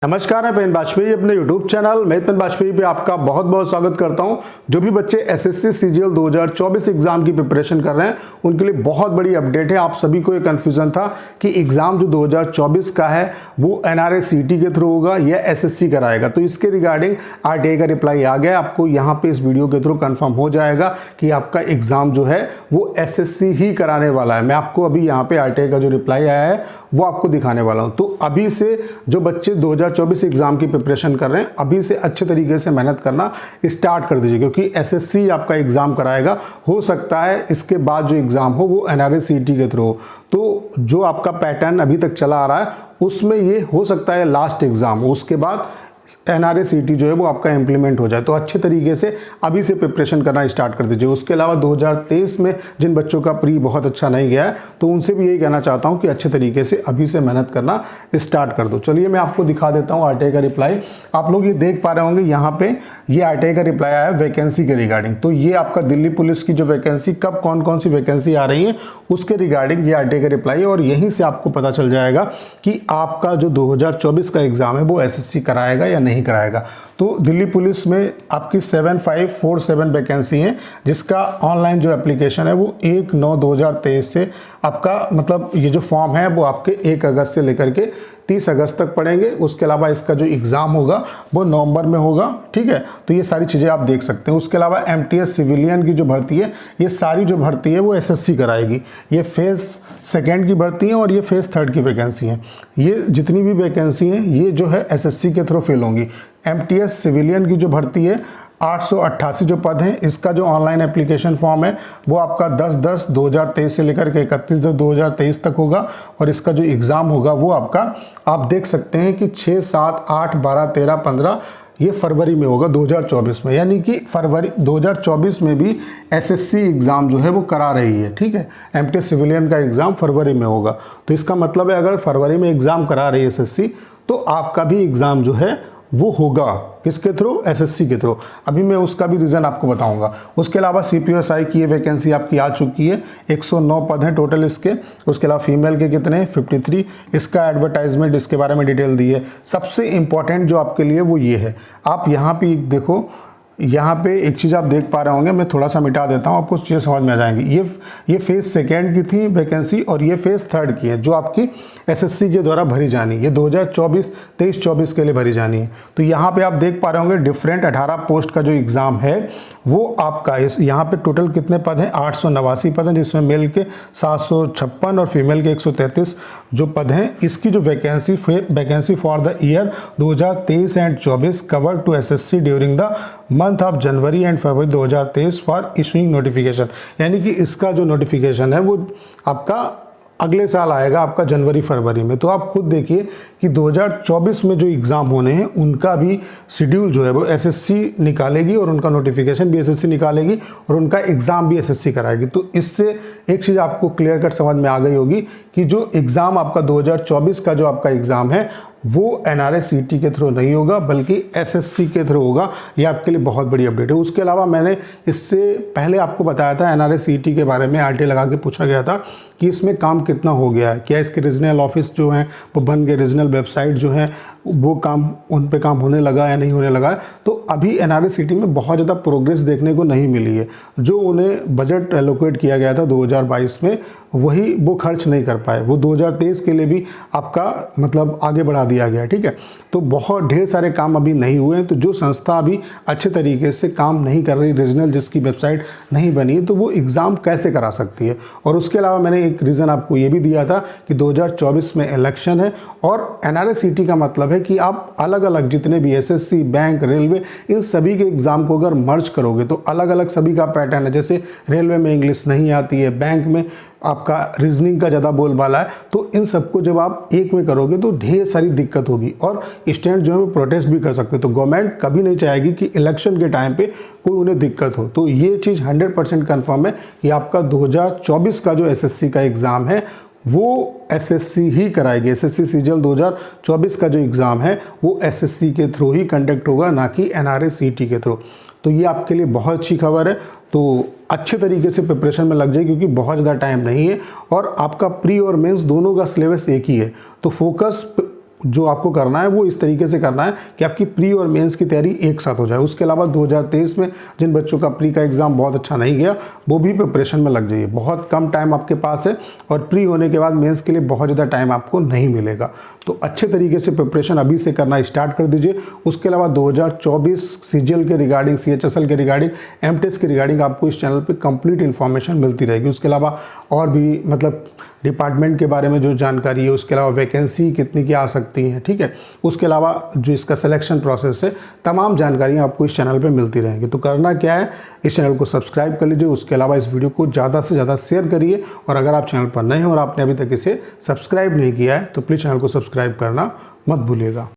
नमस्कार, मैं पेन बाजपेयी अपने YouTube चैनल मैं पेन बाजपेयी पे आपका बहुत बहुत स्वागत करता हूं। जो भी बच्चे एसएससी सीजीएल 2024 एग्जाम की प्रिपरेशन कर रहे हैं उनके लिए बहुत बड़ी अपडेट है। आप सभी को एक कन्फ्यूजन था कि एग्जाम जो 2024 का है वो एनआरए सीटी के थ्रू होगा या एसएससी कराएगा, तो इसके रिगार्डिंग आरटीआई का रिप्लाई आ गया। आपको यहाँ पे इस वीडियो के थ्रू कन्फर्म हो जाएगा कि आपका एग्जाम जो है वो एसएससी ही कराने वाला है। मैं आपको अभी यहाँ पे आरटीआई का जो रिप्लाई आया है वो आपको दिखाने वाला हूँ। तो अभी से जो बच्चे 2024 एग्जाम की प्रिपरेशन कर रहे हैं अभी से अच्छे तरीके से मेहनत करना स्टार्ट कर दीजिए, क्योंकि एसएससी आपका एग्जाम कराएगा। हो सकता है इसके बाद जो एग्जाम हो वो एनआरए सीटी के थ्रू हो। तो जो आपका पैटर्न अभी तक चला आ रहा है उसमें ये हो सकता है लास्ट एग्जाम हो, उसके बाद एनआरए सीटी जो है वो आपका इंप्लीमेंट हो जाए। तो अच्छे तरीके से अभी से प्रिपरेशन करना स्टार्ट कर दीजिए। उसके अलावा 2023 में जिन बच्चों का प्री बहुत अच्छा नहीं गया है तो उनसे भी यही कहना चाहता हूं कि अच्छे तरीके से अभी से मेहनत करना स्टार्ट कर दो। चलिए मैं आपको दिखा देता हूं आरटीआई का रिप्लाई। आप लोग ये देख पा रहे होंगे यहाँ पे ये आरटीआई का रिप्लाई आया वैकेंसी के रिगार्डिंग। तो ये आपका दिल्ली पुलिस की जो वैकेंसी कब कौन कौन सी वैकेंसी आ रही है उसके रिगार्डिंग ये आरटीआई का रिप्लाई है, और यहीं से आपको पता चल जाएगा कि आपका जो 2024 का एग्जाम है वो एसएससी कराएगा या नहीं कराएगा। तो दिल्ली पुलिस में आपकी 7547 वैकेंसी है, जिसका ऑनलाइन जो एप्लीकेशन है वो 1/9/2023 से आपका मतलब ये जो फॉर्म है वो आपके 1 अगस्त से लेकर के 30 अगस्त तक पढ़ेंगे। उसके अलावा इसका जो एग्ज़ाम होगा वो नवंबर में होगा, ठीक है। तो ये सारी चीज़ें आप देख सकते हैं। उसके अलावा एमटीएस सिविलियन की जो भर्ती है ये सारी जो भर्ती है वो एसएससी कराएगी। ये फेज़ सेकेंड की भर्ती है और ये फेज़ थर्ड की वैकेंसी है। ये जितनी भी वैकेंसी हैं ये जो है एसएससी के थ्रू फिल होंगी। एमटीएस सिविलियन की जो भर्ती है 888 जो पद हैं, इसका जो ऑनलाइन एप्लीकेशन फॉर्म है वो आपका 10/10/2023 से लेकर के 31/10/2023 तक होगा, और इसका जो एग्ज़ाम होगा वो आपका आप देख सकते हैं कि 6, 7, 8, 12, 13, 15 ये फरवरी में होगा 2024 में। यानी कि फरवरी 2024 में भी एसएससी एग्ज़ाम जो है वो करा रही है, ठीक है। एमटीएस सिविलियन का एग्ज़ाम फरवरी में होगा। तो इसका मतलब है अगर फरवरी में एग्ज़ाम करा रही है एसएससी तो आपका भी एग्ज़ाम जो है वो होगा किसके थ्रू, एसएससी के थ्रू। अभी मैं उसका भी रीज़न आपको बताऊंगा। उसके अलावा सीपीएसआई की ये वैकेंसी आपकी आ चुकी है। 109 पद हैं टोटल इसके। उसके अलावा फीमेल के कितने 53। इसका एडवर्टाइजमेंट इसके बारे में डिटेल दी है। सबसे इंपॉर्टेंट जो आपके लिए वो ये है, आप यहाँ पे देखो, यहाँ पे एक चीज़ आप देख पा रहे होंगे, मैं थोड़ा सा मिटा देता हूँ, आपको चीज़ें समझ में आ जाएंगी। ये फेज़ सेकेंड की थी वैकेंसी और ये फेज़ थर्ड की है जो आपकी एसएससी के द्वारा भरी जानी है। ये 2023-24 के लिए भरी जानी है। तो यहाँ पे आप देख पा रहे होंगे डिफरेंट 18 पोस्ट का जो एग्ज़ाम है वो आपका यहाँ पे टोटल कितने पद हैं, 889 पद हैं, जिसमें मेल के 756 और फीमेल के 133 जो पद हैं। इसकी जो vacancy for the year 2023 and 24 cover to SSC during the month of January and February 2023 for issuing notification. यानी कि इसका जो नोटिफिकेशन है वो आपका अगले साल आएगा, आपका जनवरी फरवरी में। तो आप खुद देखिए कि 2024 में जो एग्ज़ाम होने हैं उनका भी शेड्यूल जो है वो एसएससी निकालेगी और उनका नोटिफिकेशन भी एसएससी निकालेगी और उनका एग्ज़ाम भी एसएससी कराएगी। तो इससे एक चीज़ आपको क्लियर कट समझ में आ गई होगी कि जो एग्ज़ाम आपका 2024 का जो आपका एग्ज़ाम है वो एनआरए सीटी के थ्रू नहीं होगा बल्कि एसएससी के थ्रू होगा। ये आपके लिए बहुत बड़ी अपडेट है। उसके अलावा मैंने इससे पहले आपको बताया था एनआरए सीटी के बारे में, आरटीआई लगा के पूछा गया था कि इसमें काम कितना हो गया है, क्या इसके रीजनल ऑफिस जो हैं वो बन गए, रीजनल वेबसाइट जो हैं वो काम उन पे काम होने लगा या नहीं होने लगा है। तो अभी एनआरए सीटी में बहुत ज़्यादा प्रोग्रेस देखने को नहीं मिली है। जो उन्हें बजट एलोकेट किया गया था 2022 में वही वो खर्च नहीं कर पाए। वो 2023 के लिए भी आपका मतलब आगे बढ़ा दिया गया, ठीक है। तो बहुत ढेर सारे काम अभी नहीं हुए हैं। तो जो संस्था अभी अच्छे तरीके से काम नहीं कर रही, रीजनल जिसकी वेबसाइट नहीं बनी है, तो वो एग्ज़ाम कैसे करा सकती है। और उसके अलावा मैंने एक रीज़न आपको ये भी दिया था कि 2024 में इलेक्शन है और एनआरए सीटी का मतलब है कि आप अलग अलग जितने भी एसएससी, बैंक, रेलवे, इन सभी के एग्ज़ाम को अगर मर्ज करोगे तो अलग अलग सभी का पैटर्न है। जैसे रेलवे में इंग्लिश नहीं आती है, बैंक में आपका रीजनिंग का ज़्यादा बोलबाला है, तो इन सबको जब आप एक में करोगे तो ढेर सारी दिक्कत होगी और स्टूडेंट जो है वो प्रोटेस्ट भी कर सकते हैं। तो गवर्नमेंट कभी नहीं चाहेगी कि इलेक्शन के टाइम पे कोई उन्हें दिक्कत हो। तो ये चीज़ 100% कन्फर्म है कि आपका 2024 का जो एसएससी का एग्ज़ाम है वो एसएससी ही कराएगी। एसएससी सीजीएल 2024 का जो एग्ज़ाम है वो एसएससी के थ्रू ही कंडक्ट होगा, ना कि एनआरए सीटी के थ्रू। तो ये आपके लिए बहुत अच्छी खबर है। तो अच्छे तरीके से प्रिपरेशन में लग जाए क्योंकि बहुत ज़्यादा टाइम नहीं है और आपका प्री और मेंस दोनों का सिलेबस एक ही है। तो फोकस जो आपको करना है वो इस तरीके से करना है कि आपकी प्री और मेंस की तैयारी एक साथ हो जाए। उसके अलावा 2023 में जिन बच्चों का प्री का एग्ज़ाम बहुत अच्छा नहीं गया वो भी प्रिपरेशन में लग जाइए। बहुत कम टाइम आपके पास है और प्री होने के बाद मेंस के लिए बहुत ज़्यादा टाइम आपको नहीं मिलेगा। तो अच्छे तरीके से प्रिपरेशन अभी से करना स्टार्ट कर दीजिए। उसके अलावा 2024 सीजीएल के रिगार्डिंग, सीएचएसएल के रिगार्डिंग, एमटेस्ट के रिगार्डिंग आपको इस चैनल पे कंप्लीट इन्फॉर्मेशन मिलती रहेगी। उसके अलावा और भी मतलब डिपार्टमेंट के बारे में जो जानकारी है, उसके अलावा वैकेंसी कितनी की आ सकती है, ठीक है, उसके अलावा जो इसका सिलेक्शन प्रोसेस है, तमाम जानकारियाँ आपको इस चैनल पे मिलती रहेंगी। तो करना क्या है, इस चैनल को सब्सक्राइब कर लीजिए। उसके अलावा इस वीडियो को ज़्यादा से ज़्यादा शेयर करिए और अगर आप चैनल पर नए हैं और आपने अभी तक इसे सब्सक्राइब नहीं किया है तो प्लीज़ चैनल को सब्सक्राइब करना मत भूलिएगा।